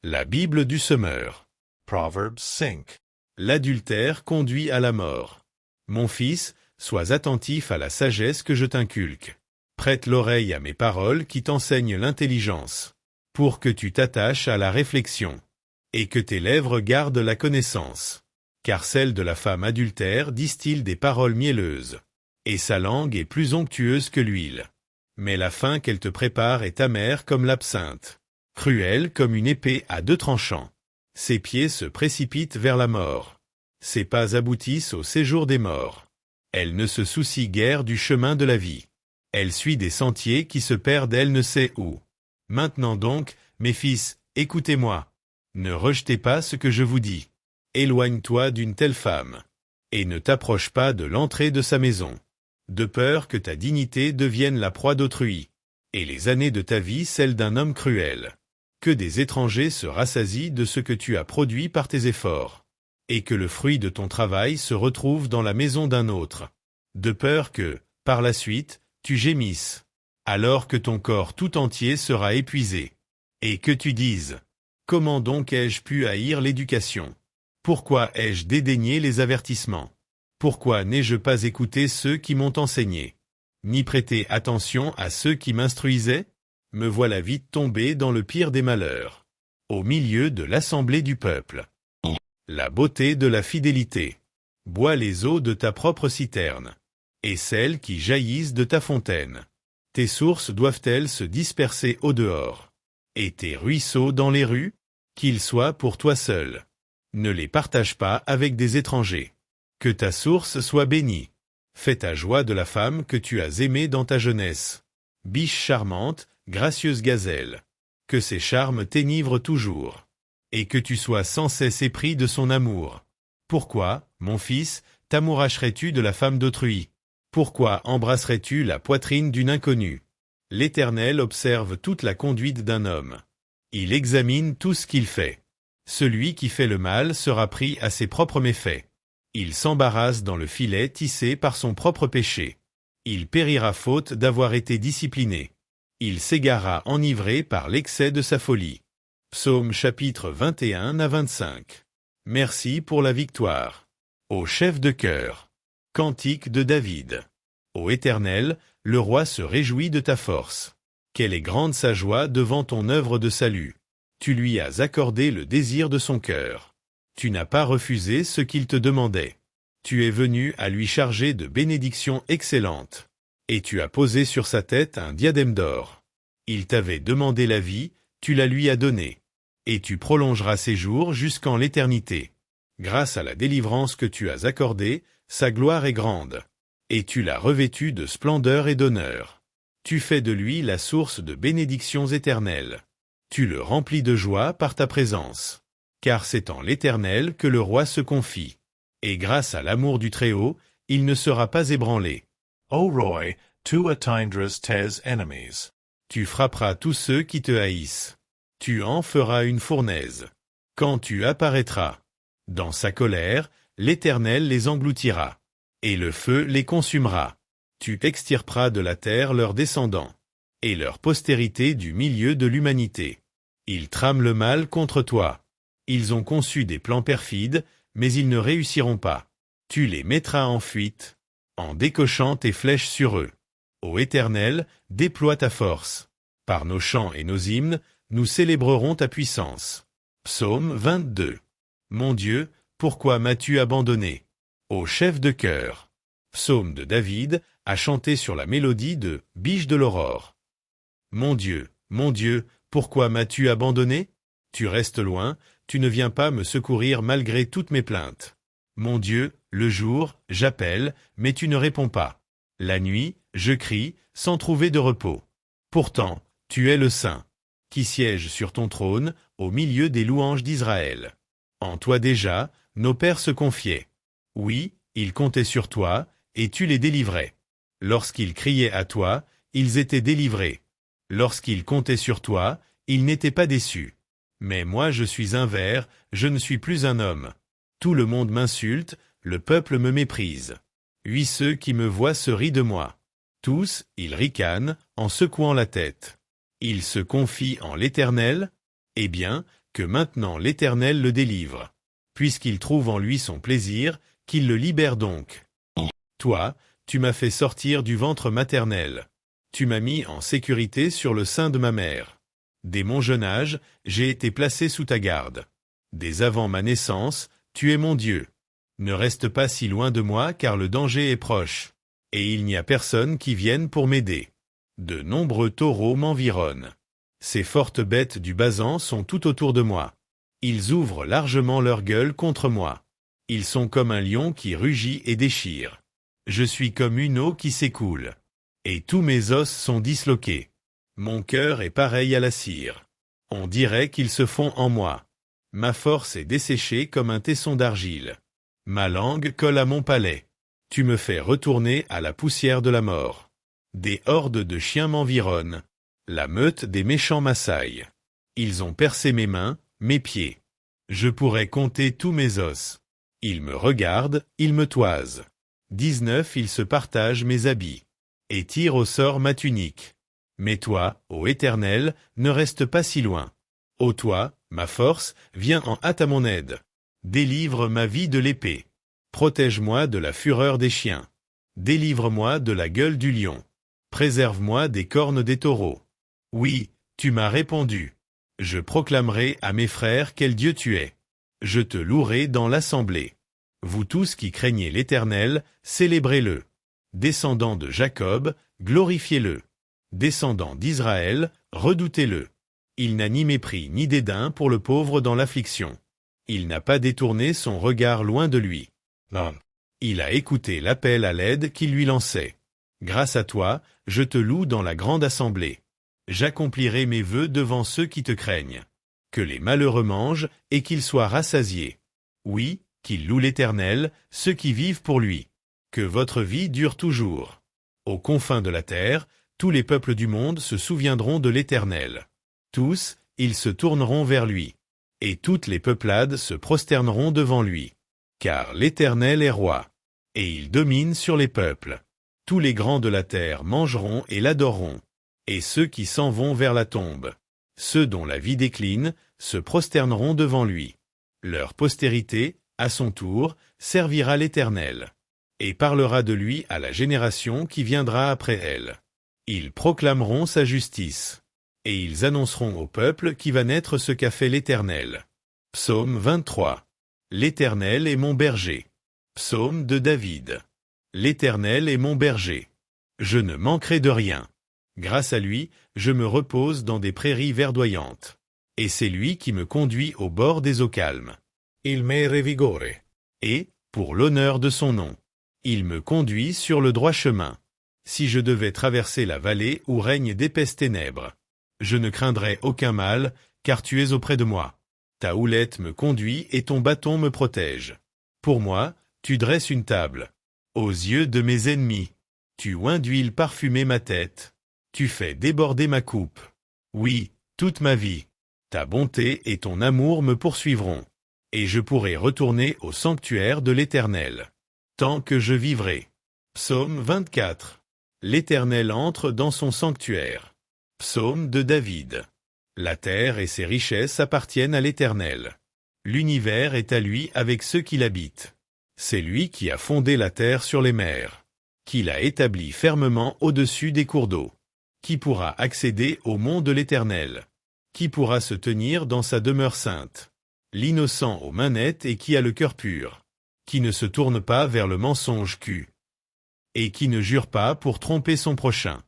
La Bible du semeur. Proverbs 5. L'adultère conduit à la mort. Mon fils, sois attentif à la sagesse que je t'inculque. Prête l'oreille à mes paroles qui t'enseignent l'intelligence, pour que tu t'attaches à la réflexion, et que tes lèvres gardent la connaissance. Car celle de la femme adultère distille des paroles mielleuses, et sa langue est plus onctueuse que l'huile. Mais la fin qu'elle te prépare est amère comme l'absinthe, cruelle comme une épée à deux tranchants. Ses pieds se précipitent vers la mort. Ses pas aboutissent au séjour des morts. Elle ne se soucie guère du chemin de la vie. Elle suit des sentiers qui se perdent elle ne sait où. Maintenant donc, mes fils, écoutez-moi. Ne rejetez pas ce que je vous dis. Éloigne-toi d'une telle femme, et ne t'approche pas de l'entrée de sa maison, de peur que ta dignité devienne la proie d'autrui, et les années de ta vie celles d'un homme cruel. Que des étrangers se rassasient de ce que tu as produit par tes efforts, et que le fruit de ton travail se retrouve dans la maison d'un autre, de peur que, par la suite, tu gémisses, alors que ton corps tout entier sera épuisé, et que tu dises « Comment donc ai-je pu haïr l'éducation ? Pourquoi ai-je dédaigné les avertissements ? Pourquoi n'ai-je pas écouté ceux qui m'ont enseigné, ni prêté attention à ceux qui m'instruisaient ? Me voilà vite tombé dans le pire des malheurs, au milieu de l'assemblée du peuple. La beauté de la fidélité. Bois les eaux de ta propre citerne, et celles qui jaillissent de ta fontaine. Tes sources doivent-elles se disperser au dehors, et tes ruisseaux dans les rues, qu'ils soient pour toi seul. Ne les partage pas avec des étrangers. Que ta source soit bénie. Fais ta joie de la femme que tu as aimée dans ta jeunesse. Biche charmante, gracieuse gazelle. Que ses charmes t'enivrent toujours, et que tu sois sans cesse épris de son amour. Pourquoi, mon fils, t'amouracherais-tu de la femme d'autrui? Pourquoi embrasserais-tu la poitrine d'une inconnue? L'Éternel observe toute la conduite d'un homme. Il examine tout ce qu'il fait. Celui qui fait le mal sera pris à ses propres méfaits. Il s'embarrasse dans le filet tissé par son propre péché. Il périra faute d'avoir été discipliné. Il s'égara enivré par l'excès de sa folie. Psaume chapitre 21 à 25. Merci pour la victoire. Ô chef de chœur. Cantique de David. Ô Éternel, le roi se réjouit de ta force. Quelle est grande sa joie devant ton œuvre de salut. Tu lui as accordé le désir de son cœur. Tu n'as pas refusé ce qu'il te demandait. Tu es venu à lui charger de bénédictions excellentes. Et tu as posé sur sa tête un diadème d'or. Il t'avait demandé la vie, tu la lui as donnée. Et tu prolongeras ses jours jusqu'en l'éternité. Grâce à la délivrance que tu as accordée, sa gloire est grande. Et tu l'as revêtu de splendeur et d'honneur. Tu fais de lui la source de bénédictions éternelles. Tu le remplis de joie par ta présence. Car c'est en l'Éternel que le roi se confie. Et grâce à l'amour du Très-Haut, il ne sera pas ébranlé. O Roy, tu atteindras tes ennemis. Tu frapperas tous ceux qui te haïssent. Tu en feras une fournaise. Quand tu apparaîtras, dans sa colère, l'Éternel les engloutira, et le feu les consumera. Tu extirperas de la terre leurs descendants, et leur postérité du milieu de l'humanité. Ils trament le mal contre toi. Ils ont conçu des plans perfides, mais ils ne réussiront pas. Tu les mettras en fuite, en décochant tes flèches sur eux. Ô Éternel, déploie ta force. Par nos chants et nos hymnes, nous célébrerons ta puissance. Psaume 22. Mon Dieu, pourquoi m'as-tu abandonné? Ô chef de chœur. Psaume de David, à chanter sur la mélodie de Biche de l'aurore. Mon Dieu, pourquoi m'as-tu abandonné? Tu restes loin, tu ne viens pas me secourir malgré toutes mes plaintes. Mon Dieu, le jour, j'appelle, mais tu ne réponds pas. La nuit, je crie, sans trouver de repos. Pourtant, tu es le Saint, qui siège sur ton trône, au milieu des louanges d'Israël. En toi déjà, nos pères se confiaient. Oui, ils comptaient sur toi, et tu les délivrais. Lorsqu'ils criaient à toi, ils étaient délivrés. Lorsqu'ils comptaient sur toi, ils n'étaient pas déçus. Mais moi je suis un ver, je ne suis plus un homme. Tout le monde m'insulte, le peuple me méprise. Ceux qui me voient se rient de moi. Tous, ils ricanent, en secouant la tête. Ils se confient en l'Éternel. Eh bien, Que maintenant l'Éternel le délivre. Puisqu'il trouve en lui son plaisir, qu'il le libère donc. Toi, tu m'as fait sortir du ventre maternel. Tu m'as mis en sécurité sur le sein de ma mère. Dès mon jeune âge, j'ai été placé sous ta garde. Dès avant ma naissance, tu es mon Dieu. Ne reste pas si loin de moi car le danger est proche. Et il n'y a personne qui vienne pour m'aider. De nombreux taureaux m'environnent. Ces fortes bêtes du Basan sont tout autour de moi. Ils ouvrent largement leur gueule contre moi. Ils sont comme un lion qui rugit et déchire. Je suis comme une eau qui s'écoule. Et tous mes os sont disloqués. Mon cœur est pareil à la cire. On dirait qu'ils se font en moi. Ma force est desséchée comme un tesson d'argile. Ma langue colle à mon palais. Tu me fais retourner à la poussière de la mort. Des hordes de chiens m'environnent. La meute des méchants m'assaille. Ils ont percé mes mains, mes pieds. Je pourrais compter tous mes os. Ils me regardent, ils me toisent. 19 Ils se partagent mes habits. Et tirent au sort ma tunique. Mais toi, ô Éternel, ne reste pas si loin. Ô toi, ma force, viens en hâte à mon aide. Délivre ma vie de l'épée. Protège-moi de la fureur des chiens. Délivre-moi de la gueule du lion. Préserve-moi des cornes des taureaux. Oui, tu m'as répondu. Je proclamerai à mes frères quel Dieu tu es. Je te louerai dans l'assemblée. Vous tous qui craignez l'Éternel, célébrez-le. Descendants de Jacob, glorifiez-le. Descendants d'Israël, redoutez-le. Il n'a ni mépris ni dédain pour le pauvre dans l'affliction. Il n'a pas détourné son regard loin de lui. Non. Il a écouté l'appel à l'aide qu'il lui lançait. Grâce à toi, je te loue dans la grande assemblée. J'accomplirai mes vœux devant ceux qui te craignent. Que les malheureux mangent et qu'ils soient rassasiés. Oui, qu'ils louent l'Éternel, ceux qui vivent pour lui. Que votre vie dure toujours. Aux confins de la terre, tous les peuples du monde se souviendront de l'Éternel. Tous, ils se tourneront vers lui. Et toutes les peuplades se prosterneront devant lui. Car l'Éternel est roi. Et il domine sur les peuples. Tous les grands de la terre mangeront et l'adoreront. Et ceux qui s'en vont vers la tombe, ceux dont la vie décline, se prosterneront devant lui. Leur postérité, à son tour, servira l'Éternel. Et parlera de lui à la génération qui viendra après elle. Ils proclameront sa justice. Et ils annonceront au peuple qui va naître ce qu'a fait l'Éternel. Psaume 23. L'Éternel est mon berger. Psaume de David. L'Éternel est mon berger. Je ne manquerai de rien. Grâce à lui, je me repose dans des prairies verdoyantes. Et c'est lui qui me conduit au bord des eaux calmes. Il me revigore. Et, pour l'honneur de son nom, il me conduit sur le droit chemin. Si je devais traverser la vallée où règnent d'épaisses ténèbres, je ne craindrais aucun mal, car tu es auprès de moi. Ta houlette me conduit et ton bâton me protège. Pour moi, tu dresses une table. Aux yeux de mes ennemis, tu oins d'huile parfumée ma tête. Tu fais déborder ma coupe. Oui, toute ma vie. Ta bonté et ton amour me poursuivront. Et je pourrai retourner au sanctuaire de l'Éternel. Tant que je vivrai. Psaume 24. L'Éternel entre dans son sanctuaire. Psaume de David. La terre et ses richesses appartiennent à l'Éternel. L'univers est à lui avec ceux qui l'habitent. C'est lui qui a fondé la terre sur les mers, qui l'a établie fermement au-dessus des cours d'eau. Qui pourra accéder au mont de l'Éternel? Qui pourra se tenir dans sa demeure sainte? L'innocent aux mains nettes et qui a le cœur pur, qui ne se tourne pas vers le mensonge et qui ne jure pas pour tromper son prochain.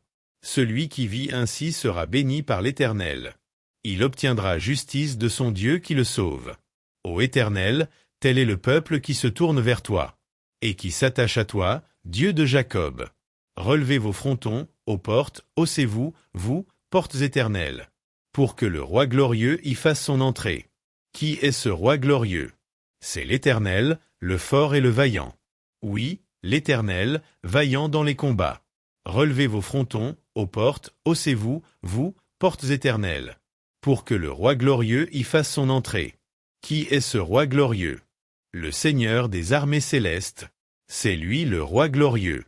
Celui qui vit ainsi sera béni par l'Éternel. Il obtiendra justice de son Dieu qui le sauve. Ô Éternel, tel est le peuple qui se tourne vers toi, et qui s'attache à toi, Dieu de Jacob. Relevez vos frontons, aux portes, haussez-vous, vous, portes éternelles, pour que le roi glorieux y fasse son entrée. Qui est ce roi glorieux? C'est l'Éternel, le fort et le vaillant. Oui, l'Éternel, vaillant dans les combats. Relevez vos frontons, aux portes, haussez-vous, vous, portes éternelles, pour que le roi glorieux y fasse son entrée. Qui est ce roi glorieux? Le Seigneur des armées célestes. C'est lui le roi glorieux.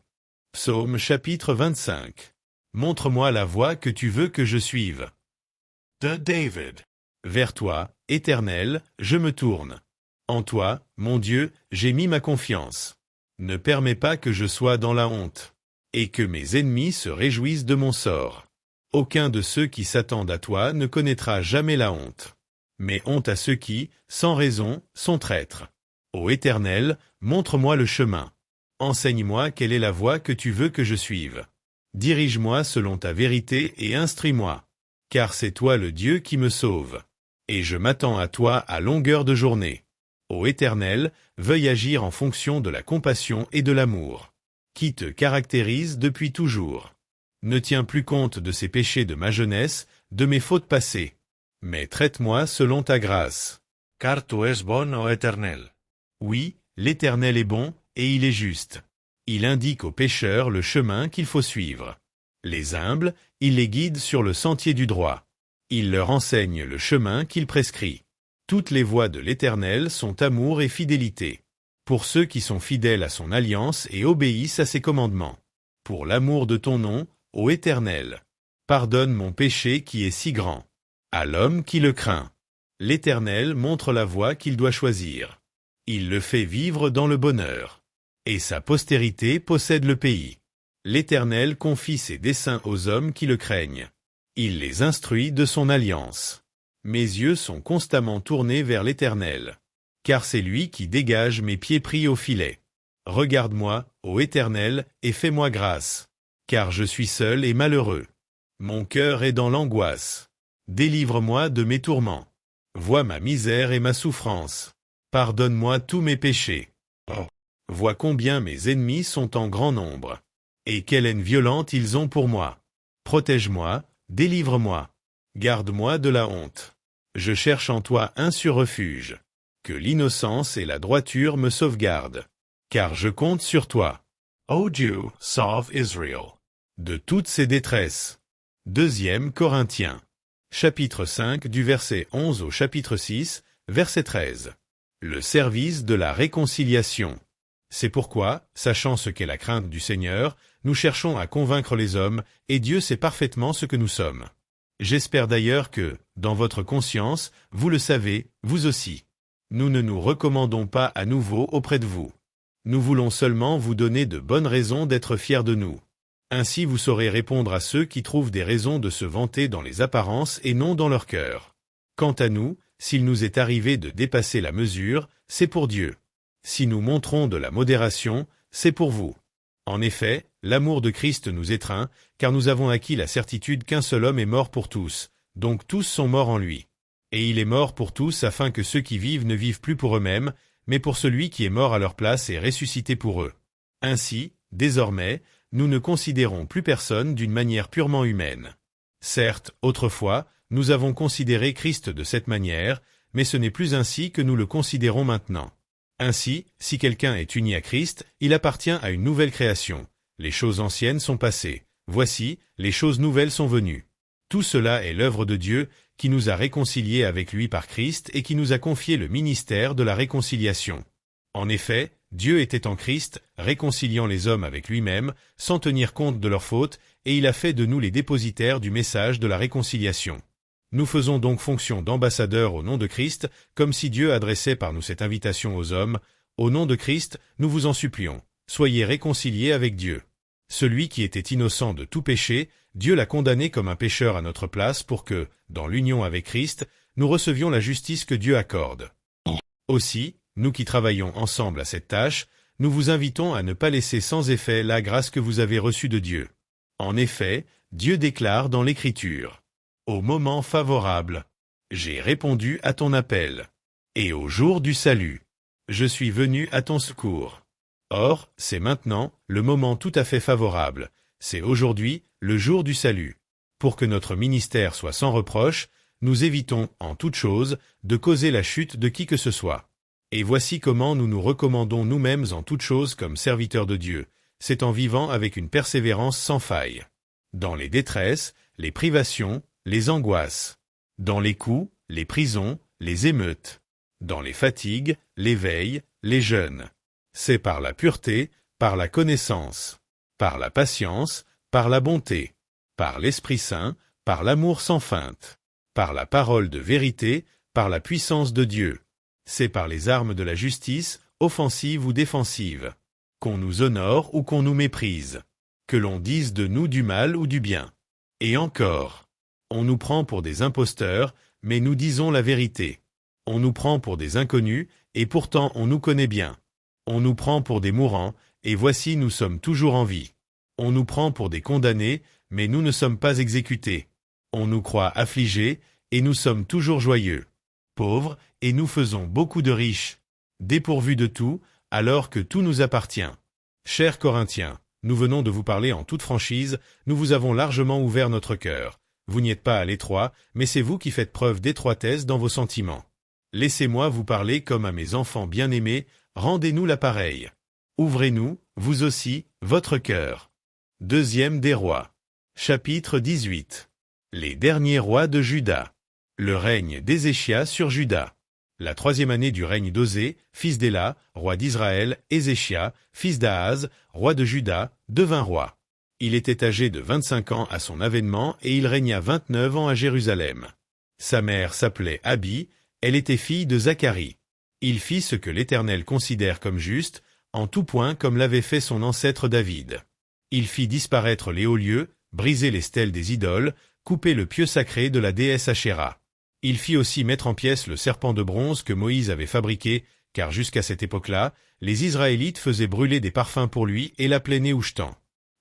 Psaume chapitre 25. Montre-moi la voie que tu veux que je suive. De David. Vers toi, Éternel, je me tourne. En toi, mon Dieu, j'ai mis ma confiance. Ne permets pas que je sois dans la honte, et que mes ennemis se réjouissent de mon sort. Aucun de ceux qui s'attendent à toi ne connaîtra jamais la honte. Mais honte à ceux qui, sans raison, sont traîtres. Ô Éternel, montre-moi le chemin. Enseigne-moi quelle est la voie que tu veux que je suive. Dirige-moi selon ta vérité et instruis-moi. Car c'est toi le Dieu qui me sauve. Et je m'attends à toi à longueur de journée. Ô Éternel, veuille agir en fonction de la compassion et de l'amour, qui te caractérise depuis toujours. Ne tiens plus compte de ces péchés de ma jeunesse, de mes fautes passées. Mais traite-moi selon ta grâce. Car tu es bon, ô Éternel. Oui, l'Éternel est bon, et il est juste. Il indique aux pécheurs le chemin qu'il faut suivre. Les humbles, il les guide sur le sentier du droit. Il leur enseigne le chemin qu'il prescrit. Toutes les voies de l'Éternel sont amour et fidélité. Pour ceux qui sont fidèles à son alliance et obéissent à ses commandements. Pour l'amour de ton nom, ô Éternel. Pardonne mon péché qui est si grand. À l'homme qui le craint. L'Éternel montre la voie qu'il doit choisir. Il le fait vivre dans le bonheur. Et sa postérité possède le pays. L'Éternel confie ses desseins aux hommes qui le craignent. Il les instruit de son alliance. Mes yeux sont constamment tournés vers l'Éternel. Car c'est lui qui dégage mes pieds pris au filet. Regarde-moi, ô Éternel, et fais-moi grâce. Car je suis seul et malheureux. Mon cœur est dans l'angoisse. Délivre-moi de mes tourments. Vois ma misère et ma souffrance. Pardonne-moi tous mes péchés. Vois combien mes ennemis sont en grand nombre. Et quelle haine violente ils ont pour moi. Protège-moi, délivre-moi. Garde-moi de la honte. Je cherche en toi un sûr refuge. Que l'innocence et la droiture me sauvegardent. Car je compte sur toi. O Dieu, sauve Israël. De toutes ses détresses. 2 Corinthiens. Chapitre 5 du verset 11 au chapitre 6, verset 13. Le service de la réconciliation. C'est pourquoi, sachant ce qu'est la crainte du Seigneur, nous cherchons à convaincre les hommes, et Dieu sait parfaitement ce que nous sommes. J'espère d'ailleurs que, dans votre conscience, vous le savez, vous aussi. Nous ne nous recommandons pas à nouveau auprès de vous. Nous voulons seulement vous donner de bonnes raisons d'être fiers de nous. Ainsi vous saurez répondre à ceux qui trouvent des raisons de se vanter dans les apparences et non dans leur cœur. Quant à nous, s'il nous est arrivé de dépasser la mesure, c'est pour Dieu. Si nous montrons de la modération, c'est pour vous. En effet, l'amour de Christ nous étreint, car nous avons acquis la certitude qu'un seul homme est mort pour tous, donc tous sont morts en lui. Et il est mort pour tous afin que ceux qui vivent ne vivent plus pour eux-mêmes, mais pour celui qui est mort à leur place et ressuscité pour eux. Ainsi, désormais, nous ne considérons plus personne d'une manière purement humaine. Certes, autrefois, nous avons considéré Christ de cette manière, mais ce n'est plus ainsi que nous le considérons maintenant. Ainsi, si quelqu'un est uni à Christ, il appartient à une nouvelle création. Les choses anciennes sont passées. Voici, les choses nouvelles sont venues. Tout cela est l'œuvre de Dieu, qui nous a réconciliés avec lui par Christ et qui nous a confié le ministère de la réconciliation. En effet, Dieu était en Christ, réconciliant les hommes avec lui-même, sans tenir compte de leurs fautes, et il a fait de nous les dépositaires du message de la réconciliation. Nous faisons donc fonction d'ambassadeurs au nom de Christ, comme si Dieu adressait par nous cette invitation aux hommes. Au nom de Christ, nous vous en supplions, soyez réconciliés avec Dieu. Celui qui était innocent de tout péché, Dieu l'a condamné comme un pécheur à notre place pour que, dans l'union avec Christ, nous recevions la justice que Dieu accorde. Aussi, nous qui travaillons ensemble à cette tâche, nous vous invitons à ne pas laisser sans effet la grâce que vous avez reçue de Dieu. En effet, Dieu déclare dans l'Écriture: « Au moment favorable, j'ai répondu à ton appel, et au jour du salut, je suis venu à ton secours. » Or, c'est maintenant, le moment tout à fait favorable, c'est aujourd'hui, le jour du salut. Pour que notre ministère soit sans reproche, nous évitons, en toute chose, de causer la chute de qui que ce soit. Et voici comment nous nous recommandons nous-mêmes en toutes choses comme serviteurs de Dieu, c'est en vivant avec une persévérance sans faille. Dans les détresses, les privations, les angoisses. Dans les coups, les prisons, les émeutes. Dans les fatigues, les veilles, les jeûnes. C'est par la pureté, par la connaissance, par la patience, par la bonté, par l'Esprit Saint, par l'amour sans feinte, par la parole de vérité, par la puissance de Dieu. C'est par les armes de la justice, offensives ou défensives. Qu'on nous honore ou qu'on nous méprise. Que l'on dise de nous du mal ou du bien. Et encore. On nous prend pour des imposteurs, mais nous disons la vérité. On nous prend pour des inconnus, et pourtant on nous connaît bien. On nous prend pour des mourants, et voici nous sommes toujours en vie. On nous prend pour des condamnés, mais nous ne sommes pas exécutés. On nous croit affligés, et nous sommes toujours joyeux. Pauvres, et nous faisons beaucoup de riches. Dépourvus de tout, alors que tout nous appartient. Chers Corinthiens, nous venons de vous parler en toute franchise, nous vous avons largement ouvert notre cœur. Vous n'y êtes pas à l'étroit, mais c'est vous qui faites preuve d'étroitesse dans vos sentiments. Laissez-moi vous parler comme à mes enfants bien-aimés, rendez-nous l'appareil. Ouvrez-nous, vous aussi, votre cœur. Deuxième des rois. Chapitre 18. Les derniers rois de Juda. Le règne d'Ézéchias sur Juda. La 3e année du règne d'Osée, fils d'Éla, roi d'Israël, Ézéchias, fils d'Ahaz, roi de Juda, devint roi. Il était âgé de 25 ans à son avènement et il régna 29 ans à Jérusalem. Sa mère s'appelait Abi, elle était fille de Zacharie. Il fit ce que l'Éternel considère comme juste, en tout point comme l'avait fait son ancêtre David. Il fit disparaître les hauts lieux, briser les stèles des idoles, couper le pieu sacré de la déesse Ashéra. Il fit aussi mettre en pièces le serpent de bronze que Moïse avait fabriqué, car jusqu'à cette époque-là, les Israélites faisaient brûler des parfums pour lui et l'appelaient Néhushtan.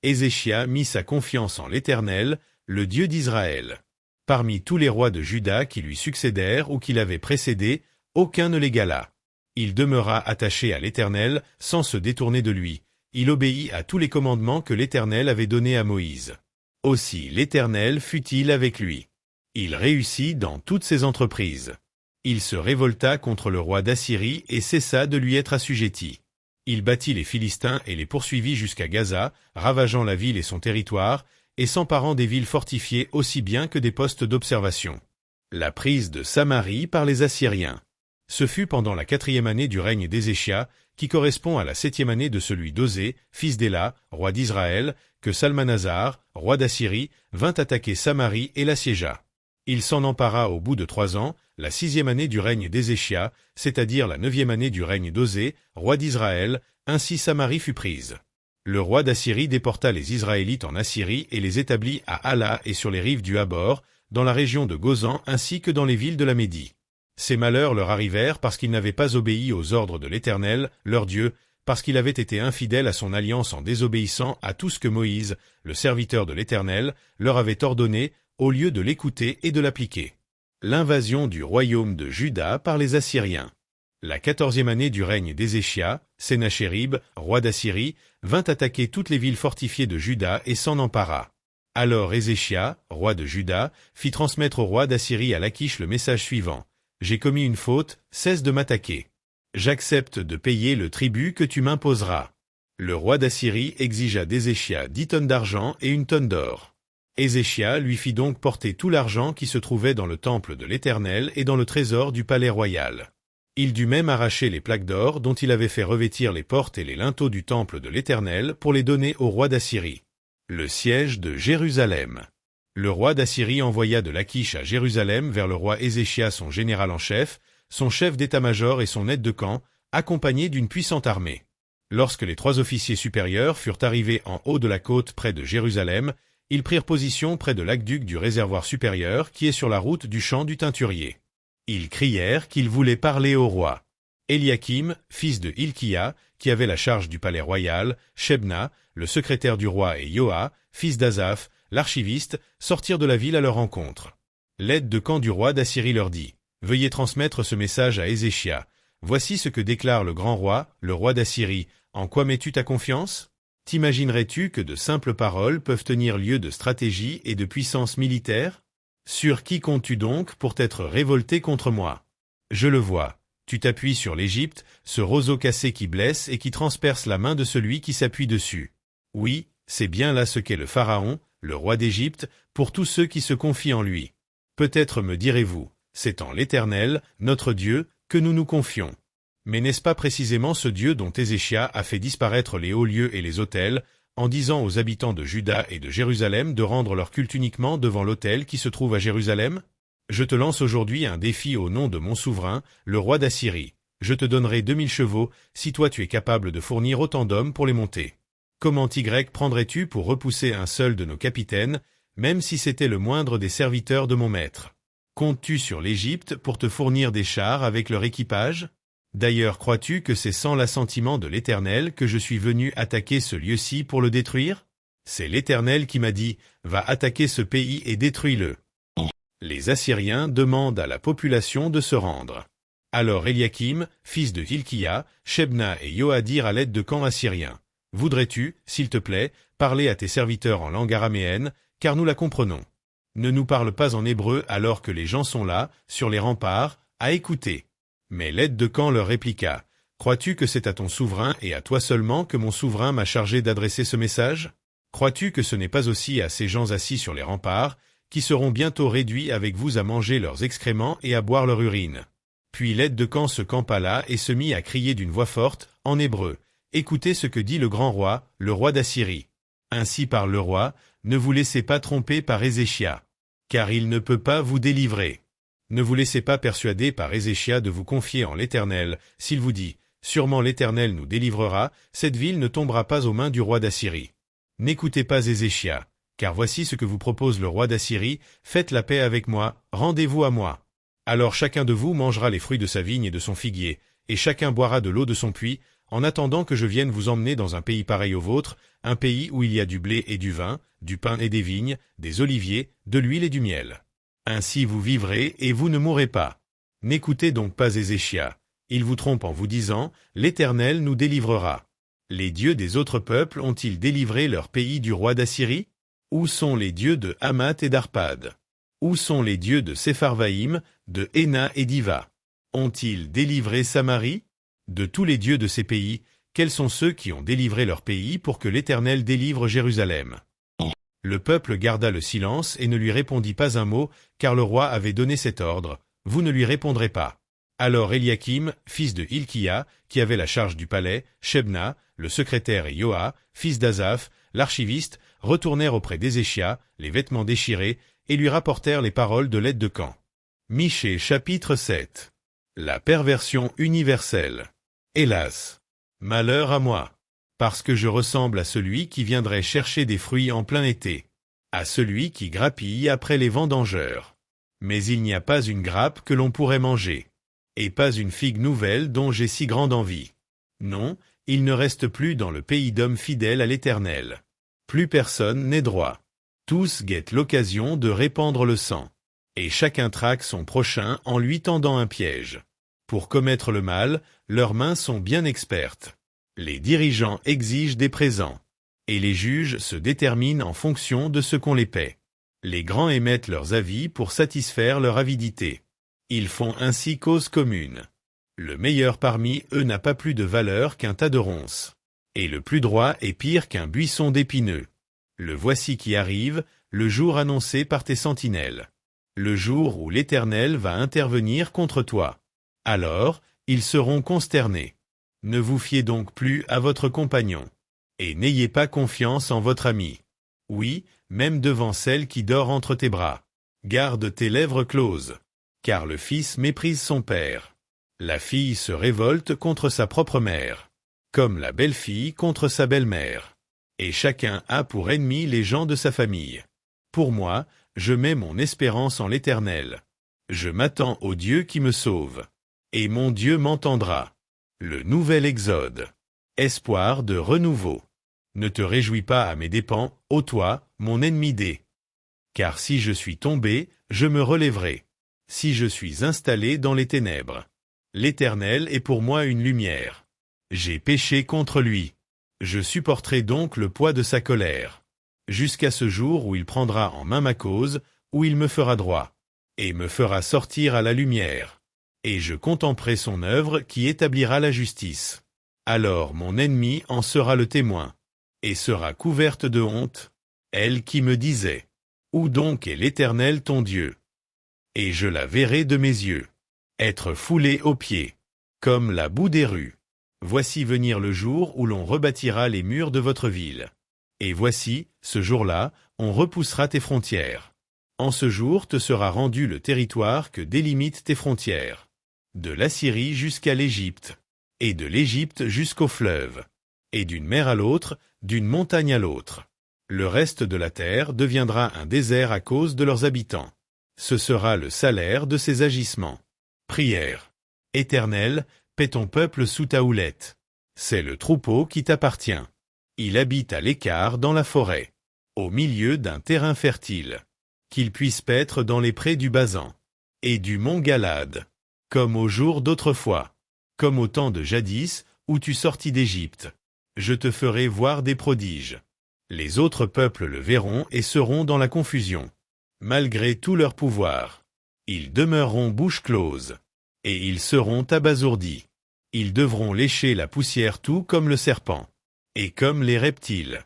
Ézéchias mit sa confiance en l'Éternel, le Dieu d'Israël. Parmi tous les rois de Juda qui lui succédèrent ou qui l'avaient précédé, aucun ne l'égala. Il demeura attaché à l'Éternel sans se détourner de lui. Il obéit à tous les commandements que l'Éternel avait donnés à Moïse. Aussi l'Éternel fut-il avec lui. Il réussit dans toutes ses entreprises. Il se révolta contre le roi d'Assyrie et cessa de lui être assujetti. Il battit les Philistins et les poursuivit jusqu'à Gaza, ravageant la ville et son territoire, et s'emparant des villes fortifiées aussi bien que des postes d'observation. La prise de Samarie par les Assyriens. Ce fut pendant la 4e année du règne d'Ézéchias, qui correspond à la 7e année de celui d'Osée, fils d'Éla, roi d'Israël, que Salmanasar, roi d'Assyrie, vint attaquer Samarie et l'assiégea. Il s'en empara au bout de 3 ans, la 6e année du règne d'Ézéchias, c'est-à-dire la 9e année du règne d'Osée, roi d'Israël, ainsi Samarie fut prise. Le roi d'Assyrie déporta les Israélites en Assyrie et les établit à Hala et sur les rives du Habor, dans la région de Gozan ainsi que dans les villes de la Médie. Ces malheurs leur arrivèrent parce qu'ils n'avaient pas obéi aux ordres de l'Éternel, leur Dieu, parce qu'il avait été infidèle à son alliance en désobéissant à tout ce que Moïse, le serviteur de l'Éternel, leur avait ordonné, au lieu de l'écouter et de l'appliquer. L'invasion du royaume de Juda par les Assyriens. La 14e année du règne d'Ézéchias, Sénachérib, roi d'Assyrie, vint attaquer toutes les villes fortifiées de Juda et s'en empara. Alors Ézéchias, roi de Juda, fit transmettre au roi d'Assyrie à Lachish le message suivant. « J'ai commis une faute, cesse de m'attaquer. J'accepte de payer le tribut que tu m'imposeras. » Le roi d'Assyrie exigea d'Ézéchias 10 tonnes d'argent et 1 tonne d'or. Ézéchias lui fit donc porter tout l'argent qui se trouvait dans le temple de l'Éternel et dans le trésor du palais royal. Il dut même arracher les plaques d'or dont il avait fait revêtir les portes et les linteaux du temple de l'Éternel pour les donner au roi d'Assyrie. Le siège de Jérusalem. Le roi d'Assyrie envoya de Lachish à Jérusalem vers le roi Ézéchias son général en chef, son chef d'état-major et son aide de camp, accompagnés d'une puissante armée. Lorsque les 3 officiers supérieurs furent arrivés en haut de la côte près de Jérusalem, ils prirent position près de l'aqueduc du réservoir supérieur qui est sur la route du champ du teinturier. Ils crièrent qu'ils voulaient parler au roi. Éliakim, fils de Hilkia, qui avait la charge du palais royal, Shebna, le secrétaire du roi et Yoa, fils d'Azaph, l'archiviste, sortirent de la ville à leur rencontre. L'aide de camp du roi d'Assyrie leur dit « Veuillez transmettre ce message à Ézéchias. Voici ce que déclare le grand roi, le roi d'Assyrie. En quoi mets-tu ta confiance ? T'imaginerais-tu que de simples paroles peuvent tenir lieu de stratégie et de puissance militaire ? Sur qui comptes-tu donc pour t'être révolté contre moi ? Je le vois. Tu t'appuies sur l'Égypte, ce roseau cassé qui blesse et qui transperce la main de celui qui s'appuie dessus. Oui, c'est bien là ce qu'est le Pharaon, le roi d'Égypte, pour tous ceux qui se confient en lui. Peut-être me direz-vous, c'est en l'Éternel, notre Dieu, que nous nous confions. Mais n'est-ce pas précisément ce Dieu dont Ézéchias a fait disparaître les hauts lieux et les autels, en disant aux habitants de Juda et de Jérusalem de rendre leur culte uniquement devant l'autel qui se trouve à Jérusalem ? Je te lance aujourd'hui un défi au nom de mon souverain, le roi d'Assyrie. Je te donnerai 2000 chevaux, si toi tu es capable de fournir autant d'hommes pour les monter. Comment Y prendrais-tu pour repousser un seul de nos capitaines, même si c'était le moindre des serviteurs de mon maître? Comptes-tu sur l'Égypte pour te fournir des chars avec leur équipage? D'ailleurs, crois-tu que c'est sans l'assentiment de l'Éternel que je suis venu attaquer ce lieu-ci pour le détruire? C'est l'Éternel qui m'a dit, va attaquer ce pays et détruis-le. Les Assyriens demandent à la population de se rendre. Alors Eliakim, fils de Hilkia, Shebna et Yoa dirent à l'aide de camp assyrien, voudrais-tu, s'il te plaît, parler à tes serviteurs en langue araméenne, car nous la comprenons. Ne nous parle pas en hébreu alors que les gens sont là, sur les remparts, à écouter. Mais l'aide de camp leur répliqua, crois-tu que c'est à ton souverain et à toi seulement que mon souverain m'a chargé d'adresser ce message? Crois-tu que ce n'est pas aussi à ces gens assis sur les remparts, qui seront bientôt réduits avec vous à manger leurs excréments et à boire leur urine? Puis l'aide de camp se campa là et se mit à crier d'une voix forte, en hébreu, écoutez ce que dit le grand roi, le roi d'Assyrie. Ainsi parle le roi, ne vous laissez pas tromper par Ézéchia, car il ne peut pas vous délivrer. Ne vous laissez pas persuader par Ézéchia de vous confier en l'Éternel, s'il vous dit, sûrement l'Éternel nous délivrera, cette ville ne tombera pas aux mains du roi d'Assyrie. N'écoutez pas Ézéchia, car voici ce que vous propose le roi d'Assyrie, faites la paix avec moi, rendez-vous à moi. Alors chacun de vous mangera les fruits de sa vigne et de son figuier, et chacun boira de l'eau de son puits, en attendant que je vienne vous emmener dans un pays pareil au vôtre, un pays où il y a du blé et du vin, du pain et des vignes, des oliviers, de l'huile et du miel. Ainsi vous vivrez et vous ne mourrez pas. N'écoutez donc pas Ézéchia, il vous trompe en vous disant, l'Éternel nous délivrera. Les dieux des autres peuples ont-ils délivré leur pays du roi d'Assyrie? Où sont les dieux de Hamath et d'Arpad? Où sont les dieux de Sepharvaïm, de Héna et d'Iva? Ont-ils délivré Samarie? De tous les dieux de ces pays, quels sont ceux qui ont délivré leur pays pour que l'Éternel délivre Jérusalem? Le peuple garda le silence et ne lui répondit pas un mot, car le roi avait donné cet ordre, vous ne lui répondrez pas. Alors Eliakim, fils de Hilkia, qui avait la charge du palais, Shebna, le secrétaire et Yoa, fils d'Azaph, l'archiviste, retournèrent auprès d'Ézéchia, les vêtements déchirés, et lui rapportèrent les paroles de l'aide de camp. Michée chapitre 7. La perversion universelle. Hélas! Malheur à moi! Parce que je ressemble à celui qui viendrait chercher des fruits en plein été, à celui qui grappille après les vendangeurs. Mais il n'y a pas une grappe que l'on pourrait manger, et pas une figue nouvelle dont j'ai si grande envie. Non, il ne reste plus dans le pays d'hommes fidèles à l'Éternel. Plus personne n'est droit. Tous guettent l'occasion de répandre le sang, et chacun traque son prochain en lui tendant un piège. Pour commettre le mal, leurs mains sont bien expertes. Les dirigeants exigent des présents, et les juges se déterminent en fonction de ce qu'on les paie. Les grands émettent leurs avis pour satisfaire leur avidité. Ils font ainsi cause commune. Le meilleur parmi eux n'a pas plus de valeur qu'un tas de ronces, et le plus droit est pire qu'un buisson d'épineux. Le voici qui arrive, le jour annoncé par tes sentinelles. Le jour où l'Éternel va intervenir contre toi. Alors, ils seront consternés. Ne vous fiez donc plus à votre compagnon. Et n'ayez pas confiance en votre ami. Oui, même devant celle qui dort entre tes bras. Garde tes lèvres closes. Car le fils méprise son père. La fille se révolte contre sa propre mère. Comme la belle-fille contre sa belle-mère. Et chacun a pour ennemi les gens de sa famille. Pour moi, je mets mon espérance en l'Éternel. Je m'attends au Dieu qui me sauve. Et mon Dieu m'entendra. Le nouvel Exode. Espoir de renouveau. Ne te réjouis pas à mes dépens, ô toi, mon ennemi dé. Car si je suis tombé, je me relèverai. Si je suis installé dans les ténèbres. L'Éternel est pour moi une lumière. J'ai péché contre lui. Je supporterai donc le poids de sa colère. Jusqu'à ce jour où il prendra en main ma cause, où il me fera droit. Et me fera sortir à la lumière. Et je contemplerai son œuvre qui établira la justice. Alors mon ennemi en sera le témoin. Et sera couverte de honte, elle qui me disait, où donc est l'Éternel ton Dieu? Et je la verrai de mes yeux, être foulée aux pieds, comme la boue des rues. Voici venir le jour où l'on rebâtira les murs de votre ville. Et voici, ce jour-là, on repoussera tes frontières. En ce jour te sera rendu le territoire que délimitent tes frontières, de l'Assyrie jusqu'à l'Égypte, et de l'Égypte jusqu'au fleuve, et d'une mer à l'autre, d'une montagne à l'autre. Le reste de la terre deviendra un désert à cause de leurs habitants. Ce sera le salaire de ces agissements. Prière. Éternel, paie ton peuple sous ta houlette. C'est le troupeau qui t'appartient. Il habite à l'écart dans la forêt, au milieu d'un terrain fertile. Qu'il puisse paître dans les prés du Basan et du mont Galade, comme au jour d'autrefois, comme au temps de jadis où tu sortis d'Égypte. Je te ferai voir des prodiges. Les autres peuples le verront et seront dans la confusion. Malgré tout leur pouvoir, ils demeureront bouche close, et ils seront abasourdis. Ils devront lécher la poussière tout comme le serpent, et comme les reptiles.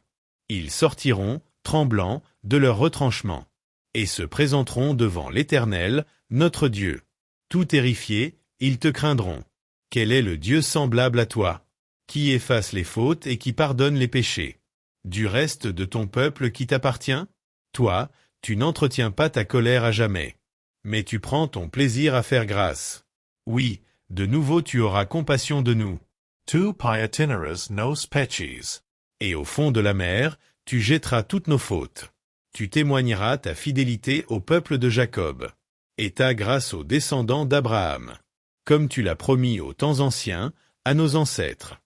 Ils sortiront, tremblants, de leur retranchement, et se présenteront devant l'Éternel, notre Dieu. Tout terrifiés, ils te craindront. Quel est le Dieu semblable à toi, qui efface les fautes et qui pardonne les péchés? Du reste de ton peuple qui t'appartient? Toi, tu n'entretiens pas ta colère à jamais, mais tu prends ton plaisir à faire grâce. Oui, de nouveau tu auras compassion de nous. Tu pietinarus nos peces. Et au fond de la mer, tu jetteras toutes nos fautes. Tu témoigneras ta fidélité au peuple de Jacob, et ta grâce aux descendants d'Abraham, comme tu l'as promis aux temps anciens, à nos ancêtres.